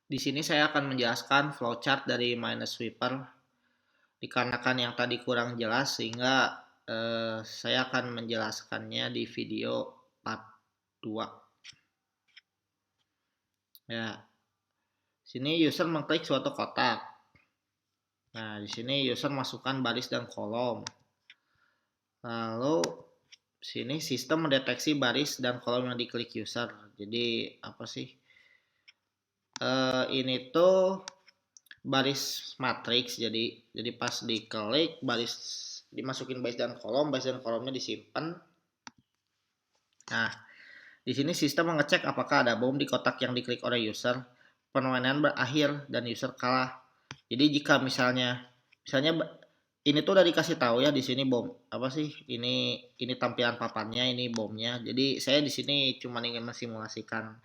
Di sini saya akan menjelaskan flowchart dari Minesweeper dikarenakan yang tadi kurang jelas sehingga saya akan menjelaskannya di video part 2. Ya, sini user mengklik suatu kotak. Nah, di sini user masukkan baris dan kolom. Lalu sini sistem mendeteksi baris dan kolom yang diklik user. Jadi apa sih? Ini tuh baris matriks. Jadi pas diklik baris dimasukin baris dan kolomnya disimpan. Nah, di sini sistem mengecek apakah ada bom di kotak yang diklik oleh user. Permainan berakhir dan user kalah. Jadi jika misalnya ini tuh udah dikasih tahu ya di sini bom apa sih? Ini tampilan papannya, ini bomnya. Jadi saya di sini cuma ingin mensimulasikan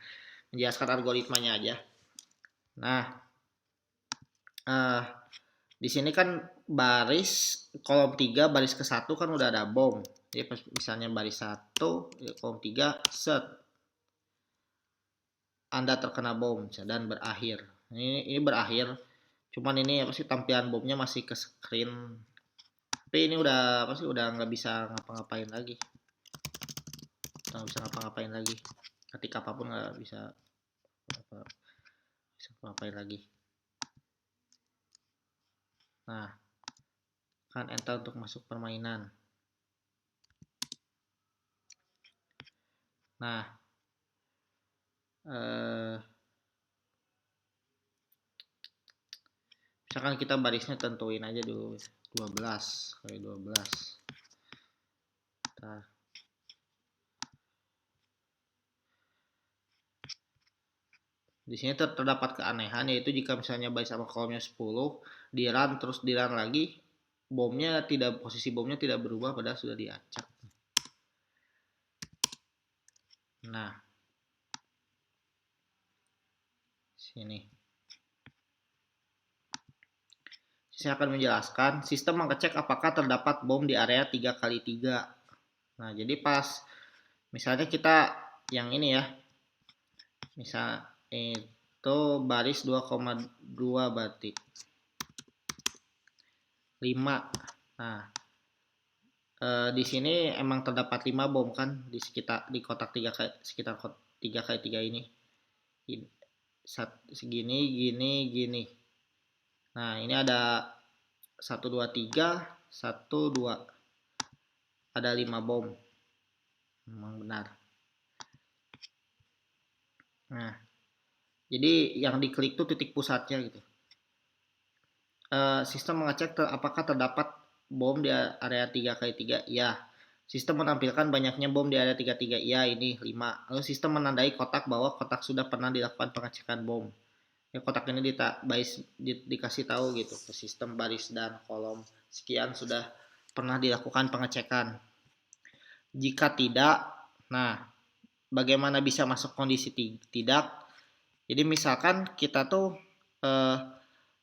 menjelaskan algoritmanya aja. Nah, di sini kan baris kolom 3 baris ke 1 kan udah ada bom. Jadi misalnya baris 1 kolom 3 set Anda terkena bom dan berakhir. Ini berakhir. Cuman ini apa sih tampilan bomnya masih ke screen. Tapi ini udah apa sih udah nggak bisa ngapa-ngapain lagi. Nggak bisa ngapa-ngapain lagi. Ketik apapun nggak bisa ngapain lagi. Nah, kan enter untuk masuk permainan. Nah, misalkan kita barisnya tentuin aja dulu 12 kali 12. Nah, di sini terdapat keanehan yaitu jika misalnya baris sama kolomnya 10 di run terus di run lagi posisi bomnya tidak berubah padahal sudah diacak. Nah, sini saya akan menjelaskan sistem mengecek apakah terdapat bom di area 3x3. Nah, jadi pas misalnya kita yang ini ya. Misal itu baris 2,2 berarti 5. Nah, di sini emang terdapat 5 bom kan di kotak 3 sekitar 3x3 ini. Segini, gini. Nah, ini ada 1 2 3, 1 2. Ada 5 bom. Memang benar. Nah, jadi yang diklik tuh titik pusatnya gitu. Sistem mengecek apakah terdapat bom di area 3x3. Ya. Sistem menampilkan banyaknya bom di area 3x3. Ya, ini 5. Lalu sistem menandai kotak bahwa kotak sudah pernah dilakukan pengecekan bom. Ya, kotak ini dikasih tahu gitu ke sistem baris dan kolom sekian sudah pernah dilakukan pengecekan. Jika tidak, nah bagaimana bisa masuk kondisi tidak? Jadi misalkan kita tuh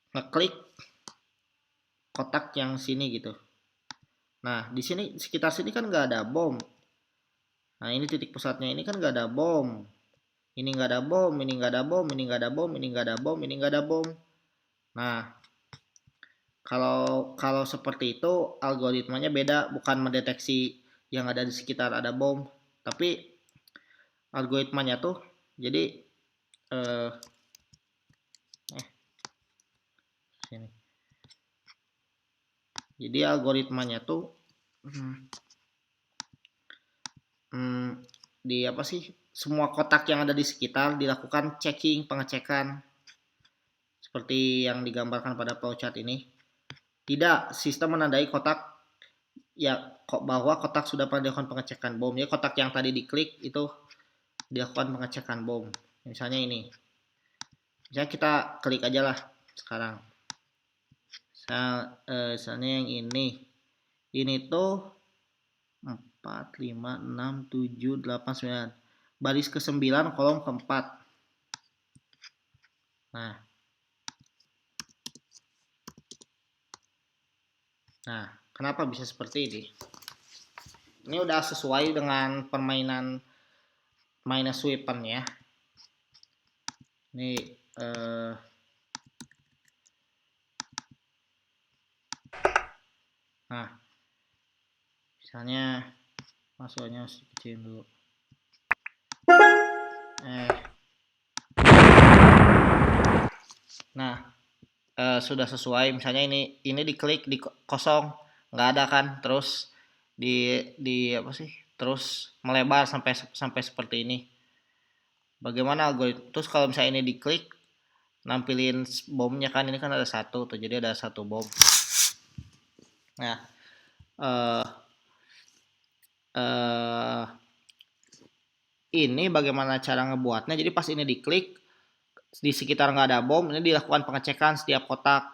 ngeklik kotak yang sini gitu. Nah, di sini sekitar sini kan nggak ada bom. Nah, ini titik pusatnya ini kan nggak ada bom. Ini nggak ada bom, ini nggak ada bom, ini nggak ada bom, ini nggak ada bom, ini nggak ada bom. Nah, kalau seperti itu algoritmanya beda, bukan mendeteksi yang ada di sekitar ada bom, tapi algoritmanya tuh jadi sini. Jadi algoritmanya tuh di apa sih? Semua kotak yang ada di sekitar dilakukan pengecekan seperti yang digambarkan pada flowchart ini. Tidak, sistem menandai kotak ya bahwa kotak sudah pernah dilakukan pengecekan bom. Ya kotak yang tadi diklik itu dilakukan pengecekan bom. Misalnya ini. Misalnya kita klik aja lah sekarang. Misalnya yang ini. Ini tuh 4, 5, 6, 7, 8, 9. Baris ke-9 kolom ke-4. Nah, kenapa bisa seperti ini? Ini udah sesuai dengan permainan Minesweeper ya. Ini Nah, misalnya masuknya kecilin dulu. Nah, sudah sesuai. Misalnya ini diklik di kosong, nggak ada kan? Terus di apa sih? Terus melebar sampai seperti ini. Bagaimana algoritma? Terus kalau misalnya ini diklik, nampilin bomnya kan, ini kan ada satu tuh, jadi ada satu bom. Nah, ini bagaimana cara ngebuatnya? Jadi pas ini diklik, di sekitar nggak ada bom, ini dilakukan pengecekan setiap kotak.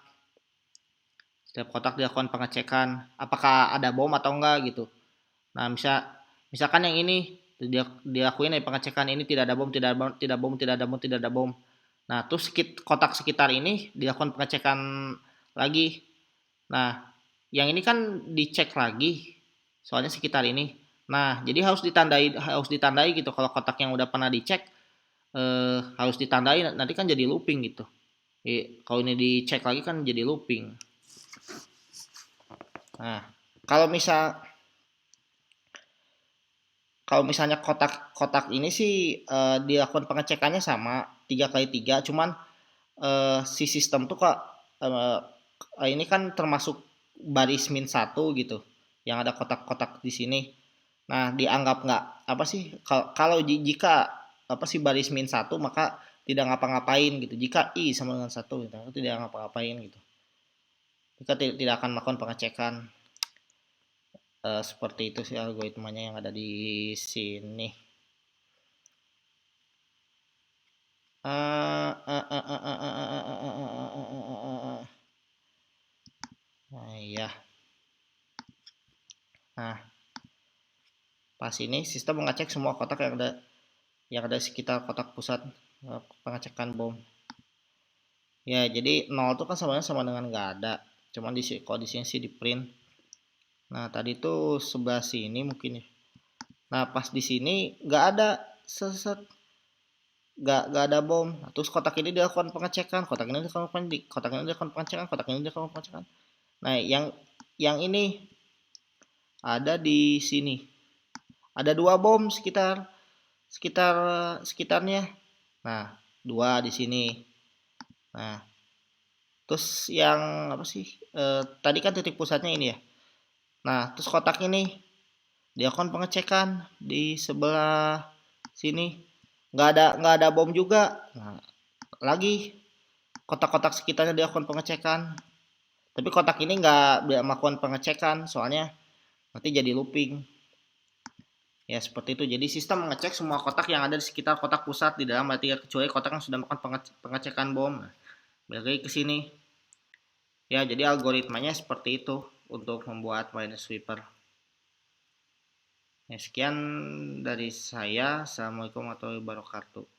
Setiap kotak dilakukan pengecekan, apakah ada bom atau enggak gitu. Nah, misalkan yang ini dilakuin pengecekan ini tidak ada bom, tidak ada bom, tidak bom, tidak ada bom, tidak ada bom. Nah, terus kotak sekitar ini dilakukan pengecekan lagi. Nah, yang ini kan dicek lagi, soalnya sekitar ini. Nah, jadi harus ditandai gitu. Kalau kotak yang udah pernah dicek harus ditandai, nanti kan jadi looping gitu. Kalau ini dicek lagi kan jadi looping. Nah, kalau misalnya kotak ini sih dilakukan pengecekannya sama 3x3, cuman si sistem tuh kok ini kan termasuk baris min 1 gitu, yang ada kotak-kotak di sini. Nah, dianggap nggak apa sih, kalau jika apa sih baris min 1, maka tidak ngapa-ngapain gitu. Jika i sama dengan 1 gitu, tidak ngapa-ngapain gitu. Jika tidak akan melakukan pengecekan. Seperti itu sih algoritmanya yang ada di sini. Nah, iya. Nah, pas ini sistem mengecek semua kotak yang ada sekitar kotak pusat pengecekan bom. Ya, jadi 0 itu kan sama dengan nggak ada. Cuman kalau di sini sih di print. Nah, tadi tuh sebelah sini mungkin ya. Nah, pas di sini nggak ada seset, nggak ada bom. Nah, terus kotak ini dilakukan pengecekan, kotak ini dilakukan pengecekan, kotak ini dilakukan pengecekan. Nah, yang ini ada di sini. Ada 2 bom sekitarnya. Nah, 2 di sini. Nah, terus yang apa sih? Tadi kan titik pusatnya ini ya. Nah, terus kotak ini dilakukan pengecekan di sebelah sini. Nggak ada bom juga. Nah, lagi kotak-kotak sekitarnya dilakukan pengecekan. Tapi kotak ini nggak melakukan pengecekan, soalnya nanti jadi looping. Ya, seperti itu. Jadi sistem mengecek semua kotak yang ada di sekitar kotak pusat di dalam R3, kecuali kotak yang sudah melakukan pengecekan bom. Nah, balik lagi ke sini. Ya, jadi algoritmanya seperti itu untuk membuat Minesweeper. Ya, sekian dari saya. Assalamualaikum warahmatullahi wabarakatuh.